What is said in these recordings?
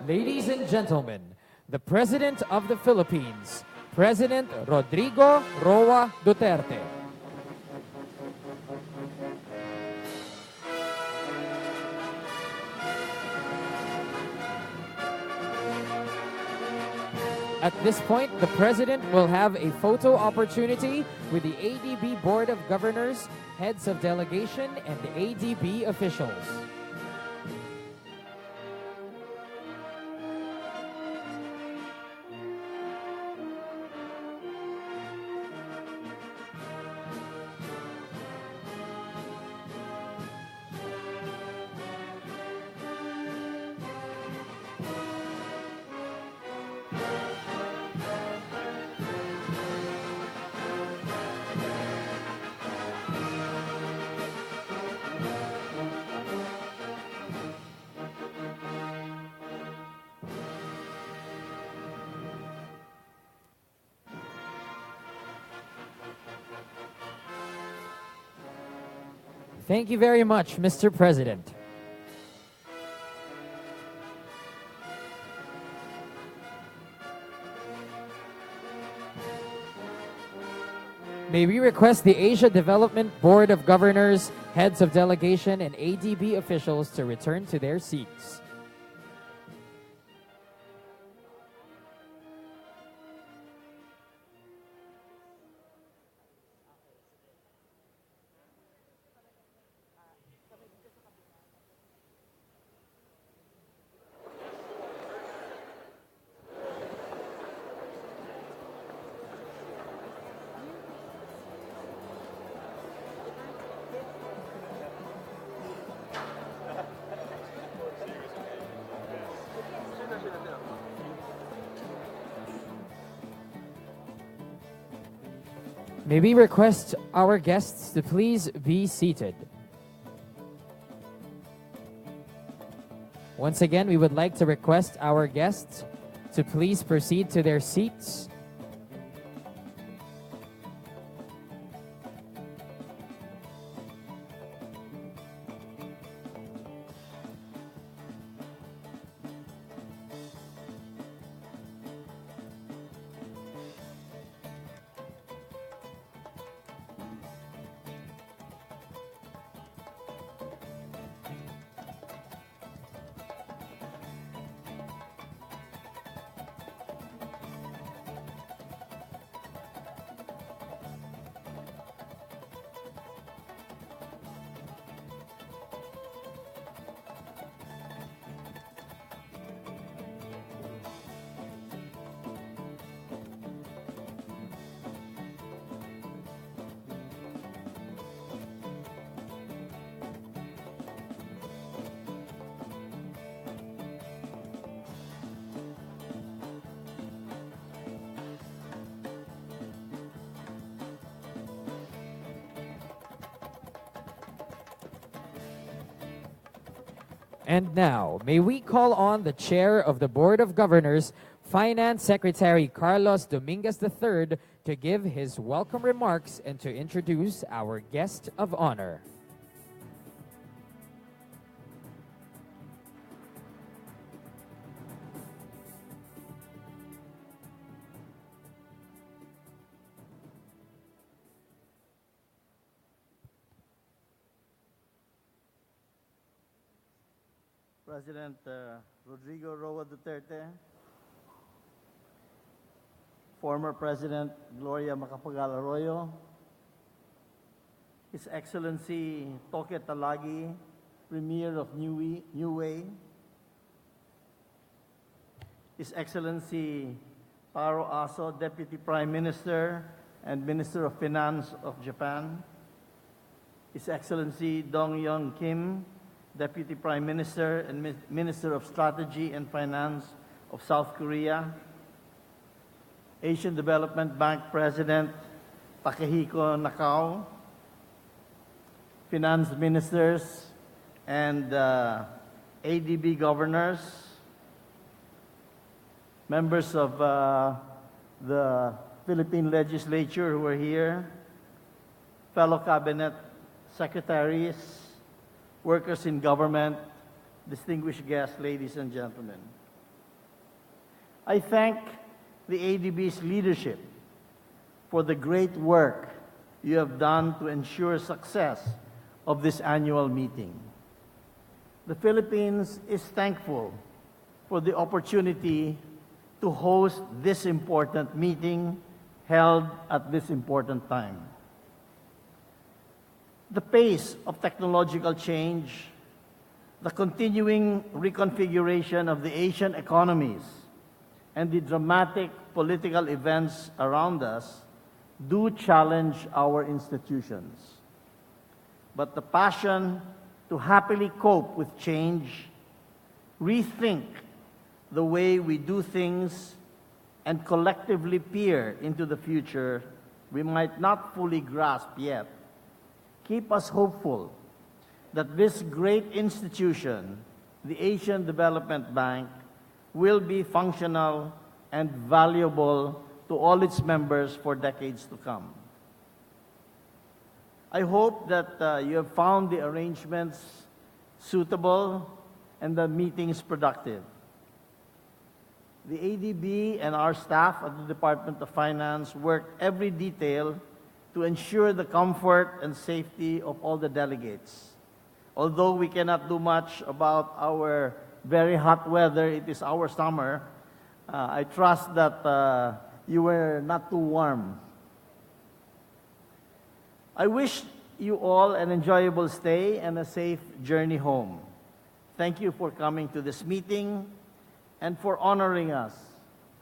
Ladies and gentlemen, the President of the Philippines, President Rodrigo Roa Duterte. At this point, the President will have a photo opportunity with the ADB Board of Governors, heads of delegation, and the ADB officials. Thank you very much, Mr. President. May we request the Asia Development Board of Governors, heads of delegation, and ADB officials to return to their seats. May we request our guests to please be seated. Once again, we would like to request our guests to please proceed to their seats. And now, may we call on the Chair of the Board of Governors Finance Secretary Carlos Dominguez III to give his welcome remarks and to introduce our guest of honor. President Rodrigo Roa Duterte, former President Gloria Macapagal Arroyo, His Excellency Toke Talagi, Premier of New Way, His Excellency Taro Aso, Deputy Prime Minister and Minister of Finance of Japan, His Excellency Dong-Yeon Kim, Deputy Prime Minister and Minister of Strategy and Finance of South Korea, Asian Development Bank President Takehiko Nakao, Finance Ministers and ADB Governors, members of the Philippine Legislature who are here, fellow Cabinet Secretaries, workers in government, distinguished guests, ladies and gentlemen. I thank the ADB's leadership for the great work you have done to ensure success of this annual meeting. The Philippines is thankful for the opportunity to host this important meeting held at this important time. The pace of technological change, the continuing reconfiguration of the Asian economies, and the dramatic political events around us do challenge our institutions. But the passion to happily cope with change, rethink the way we do things, and collectively peer into the future we might not fully grasp yet, keep us hopeful that this great institution, the Asian Development Bank, will be functional and valuable to all its members for decades to come. I hope that you have found the arrangements suitable and the meetings productive. The ADB and our staff at the Department of Finance worked every detail to ensure the comfort and safety of all the delegates. Although we cannot do much about our very hot weather, it is our summer, I trust that you were not too warm. I wish you all an enjoyable stay and a safe journey home. Thank you for coming to this meeting and for honoring us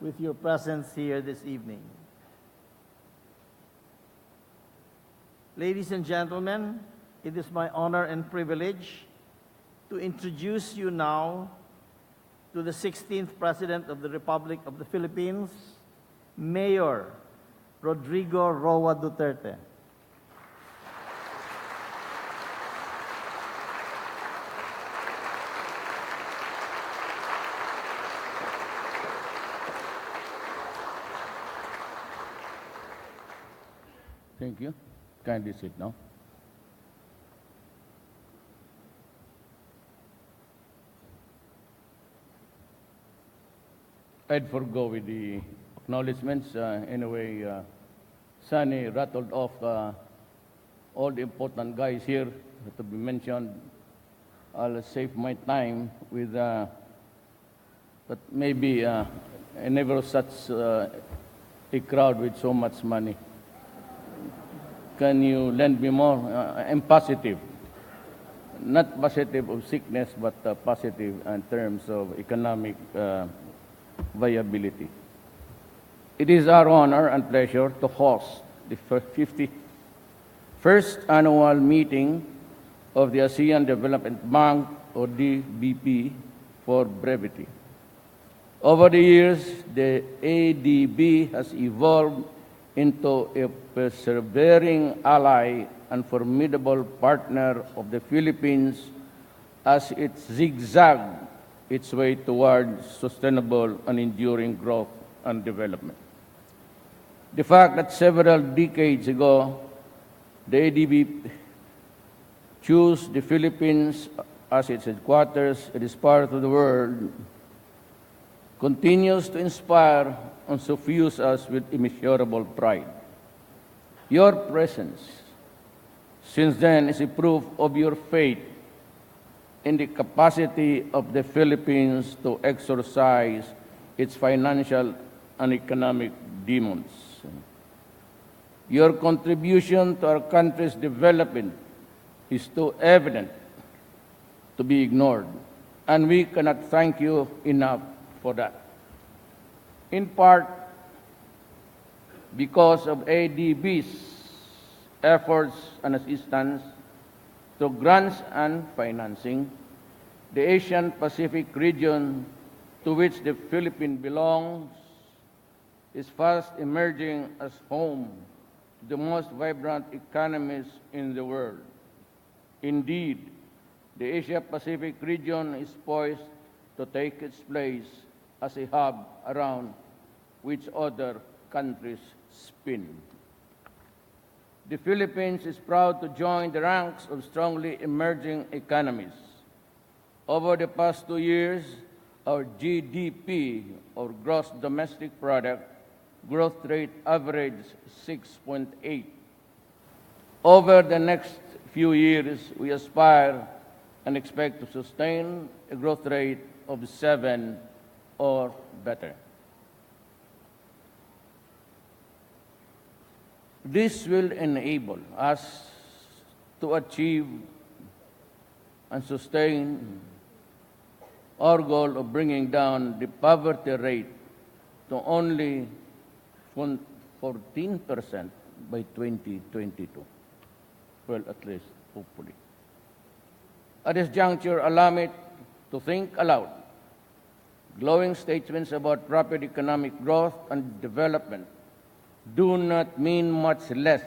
with your presence here this evening. Ladies and gentlemen, it is my honor and privilege to introduce you now to the 16th President of the Republic of the Philippines, Mayor Rodrigo Roa Duterte. Thank you. Kindly sit now. I'd forgo with the acknowledgements. Anyway, Sunny rattled off all the important guys here to be mentioned. I'll save my time with, but maybe I never such a crowd with so much money. Can you lend me more? I'm positive. Not positive of sickness, but positive in terms of economic viability. It is our honor and pleasure to host the 51st annual meeting of the ASEAN Development Bank, or DBP, for brevity. Over the years, the ADB has evolved into a persevering ally and formidable partner of the Philippines as it zigzagged its way towards sustainable and enduring growth and development. The fact that several decades ago, the ADB chose the Philippines as its headquarters in this part of the world continues to inspire and suffuse us with immeasurable pride. Your presence since then is a proof of your faith in the capacity of the Philippines to exercise its financial and economic demons. Your contribution to our country's development is too evident to be ignored, and we cannot thank you enough for that. In part, because of ADB's efforts and assistance through grants and financing, the Asian Pacific region to which the Philippines belongs is fast emerging as home to the most vibrant economies in the world. Indeed, the Asia-Pacific region is poised to take its place as a hub around which other countries spin. The Philippines is proud to join the ranks of strongly emerging economies. Over the past 2 years, our GDP, or gross domestic product, growth rate averaged 6.8. Over the next few years, we aspire and expect to sustain a growth rate of 7 or better. This will enable us to achieve and sustain our goal of bringing down the poverty rate to only 14% by 2022. Well, at least, hopefully. At this juncture, allow me to think aloud. Glowing statements about rapid economic growth and development do not mean much less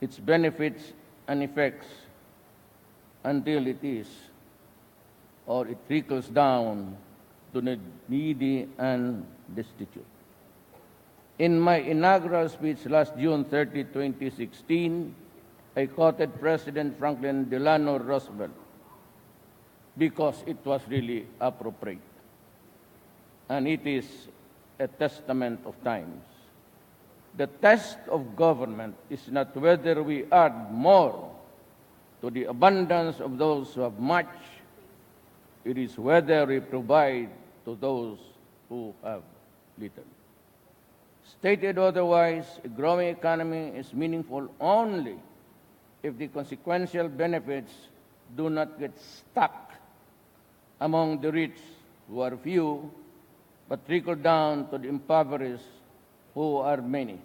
its benefits and effects until it is, or it trickles down to the needy and destitute. In my inaugural speech last June 30, 2016, I quoted President Franklin Delano Roosevelt because it was really appropriate, and it is a testament of times. The test of government is not whether we add more to the abundance of those who have much, it is whether we provide to those who have little. Stated otherwise, a growing economy is meaningful only if the consequential benefits do not get stuck among the rich who are few, but trickle down to the impoverished who are many.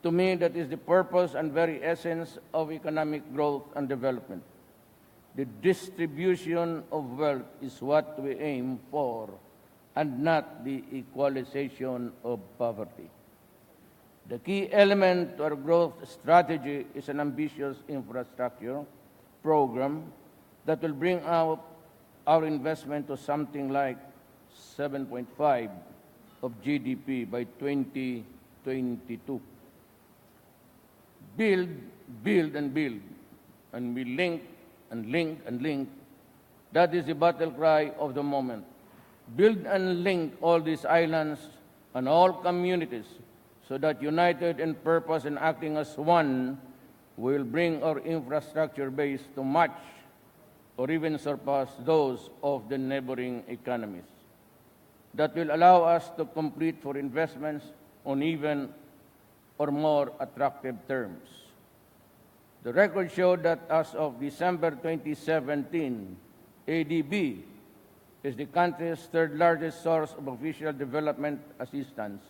To me, that is the purpose and very essence of economic growth and development. The distribution of wealth is what we aim for, and not the equalization of poverty. The key element to our growth strategy is an ambitious infrastructure program that will bring our investment to something like 7.5 of GDP by 2022. Build, build, and build, and we link and link and link. That is the battle cry of the moment. Build and link all these islands and all communities so that united in purpose and acting as one, we will bring our infrastructure base to match or even surpass those of the neighboring economies. That will allow us to compete for investments on even or more attractive terms. The record showed that as of December 2017, ADB is the country's third largest source of official development assistance,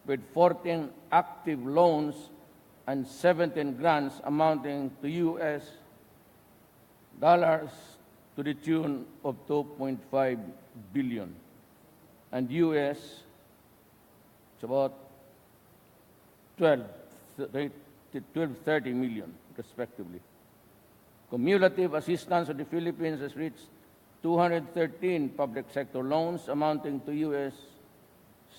with 14 active loans and 17 grants amounting to US dollars to the tune of $2.5 billion. And US, it's about 1230 million, respectively. Cumulative assistance to the Philippines has reached 213 public sector loans amounting to US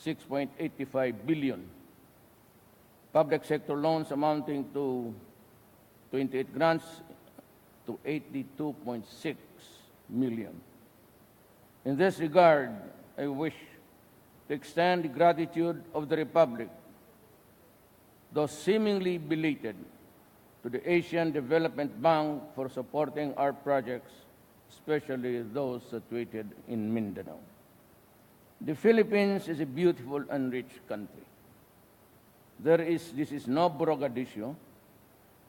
6.85 billion, public sector loans amounting to 28 grants to 82.6 million. In this regard, I wish to extend the gratitude of the Republic, though seemingly belated, to the Asian Development Bank for supporting our projects, especially those situated in Mindanao. The Philippines is a beautiful and rich country. This is no Mogadishu.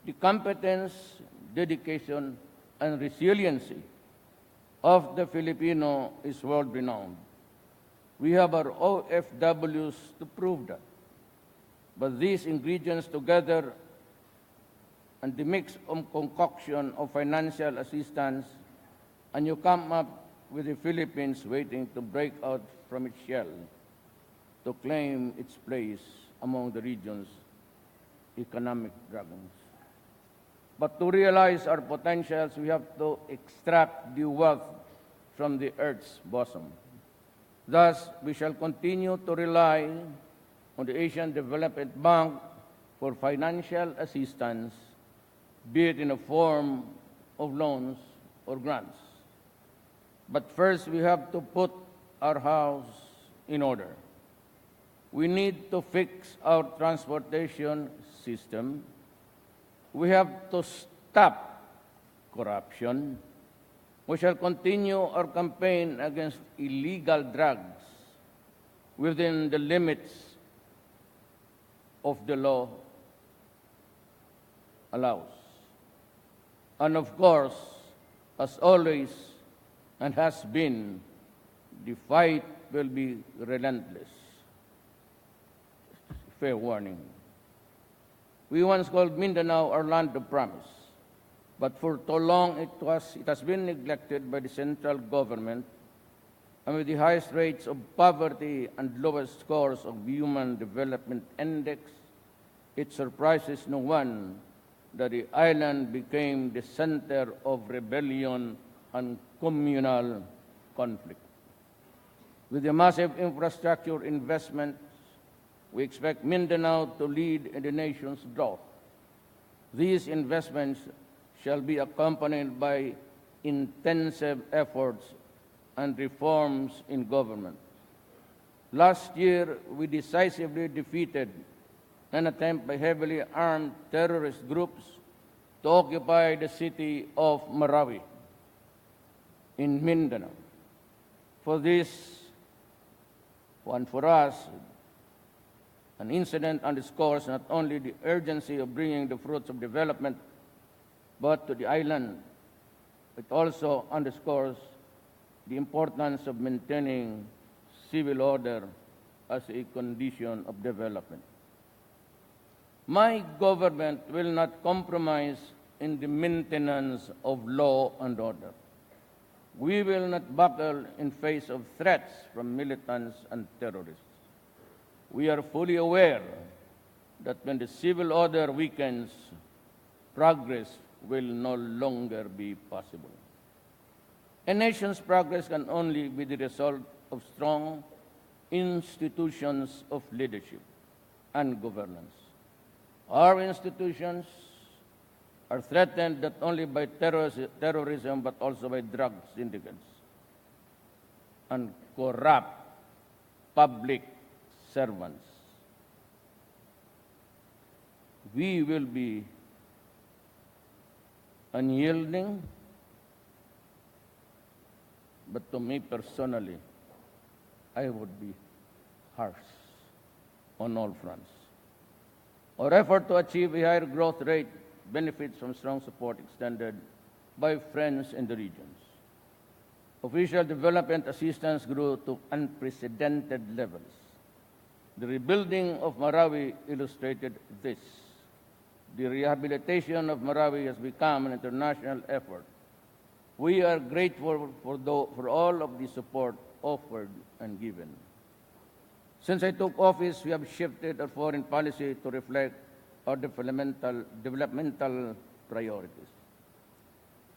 The competence, dedication, and resiliency of the Filipino is world-renowned. We have our OFWs to prove that. But these ingredients together and the mix of concoction of financial assistance, and you come up with the Philippines waiting to break out from its shell to claim its place among the region's economic dragons. But to realize our potentials, we have to extract the wealth from the earth's bosom. Thus, we shall continue to rely on the Asian Development Bank for financial assistance, be it in the form of loans or grants. But first, we have to put our house in order. We need to fix our transportation system. We have to stop corruption. We shall continue our campaign against illegal drugs within the limits of the law allows. And of course, as always and has been, the fight will be relentless. Fair warning. We once called Mindanao our land of promise, but for too long it has been neglected by the central government, and with the highest rates of poverty and lowest scores of Human Development Index, it surprises no one that the island became the center of rebellion and communal conflict. With the massive infrastructure investments, we expect Mindanao to lead in the nation's growth. These investments shall be accompanied by intensive efforts and reforms in government. Last year, we decisively defeated an attempt by heavily armed terrorist groups to occupy the city of Marawi in Mindanao. For this, for us, an incident underscores not only the urgency of bringing the fruits of development, but to the island, it also underscores the importance of maintaining civil order as a condition of development. My government will not compromise in the maintenance of law and order. We will not buckle in face of threats from militants and terrorists. We are fully aware that when the civil order weakens, progress will no longer be possible. A nation's progress can only be the result of strong institutions of leadership and governance. Our institutions are threatened not only by terrorism but also by drug syndicates and corrupt public servants. We will be unyielding, but to me personally, I would be harsh on all fronts. Our effort to achieve a higher growth rate benefits from strong support extended by friends in the regions. Official development assistance grew to unprecedented levels. The rebuilding of Marawi illustrated this. The rehabilitation of Marawi has become an international effort. We are grateful for all of the support offered and given. Since I took office, we have shifted our foreign policy to reflect our developmental priorities.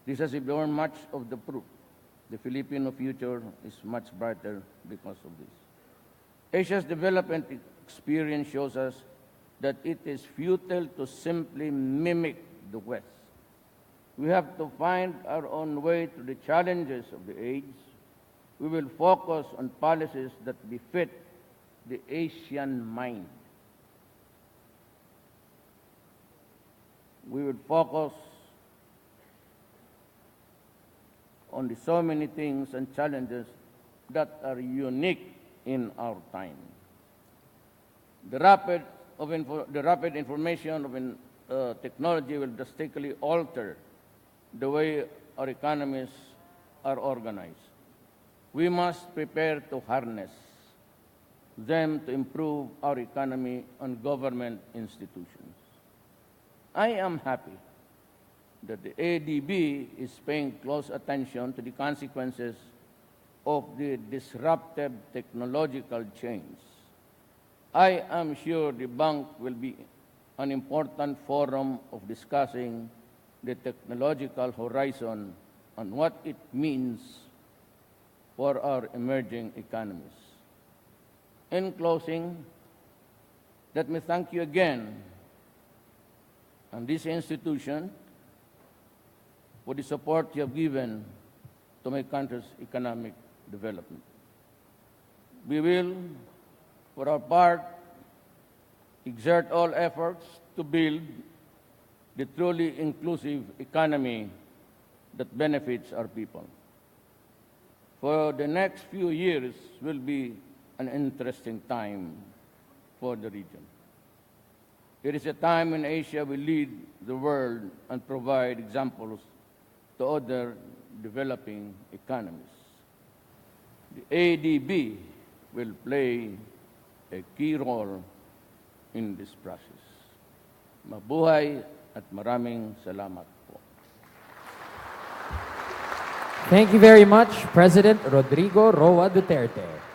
This has borne much of the fruit. The Filipino future is much brighter because of this. Asia's development experience shows us that it is futile to simply mimic the West. We have to find our own way to the challenges of the age. We will focus on policies that befit the Asian mind. We will focus on the so many things and challenges that are unique in our time. The rapid information of technology will drastically alter the way our economies are organized. We must prepare to harness them to improve our economy and government institutions. I am happy that the ADB is paying close attention to the consequences of the disruptive technological change. I am sure the bank will be an important forum of discussing the technological horizon and what it means for our emerging economies. In closing, let me thank you again and this institution for the support you have given to my country's economic development. We will, for our part, exert all efforts to build the truly inclusive economy that benefits our people. For the next few years will be an interesting time for the region. It is a time when Asia will lead the world and provide examples to other developing economies. The ADB will play a key role in this process. Mabuhay at maraming salamat po. Thank you very much, President Rodrigo Roa Duterte.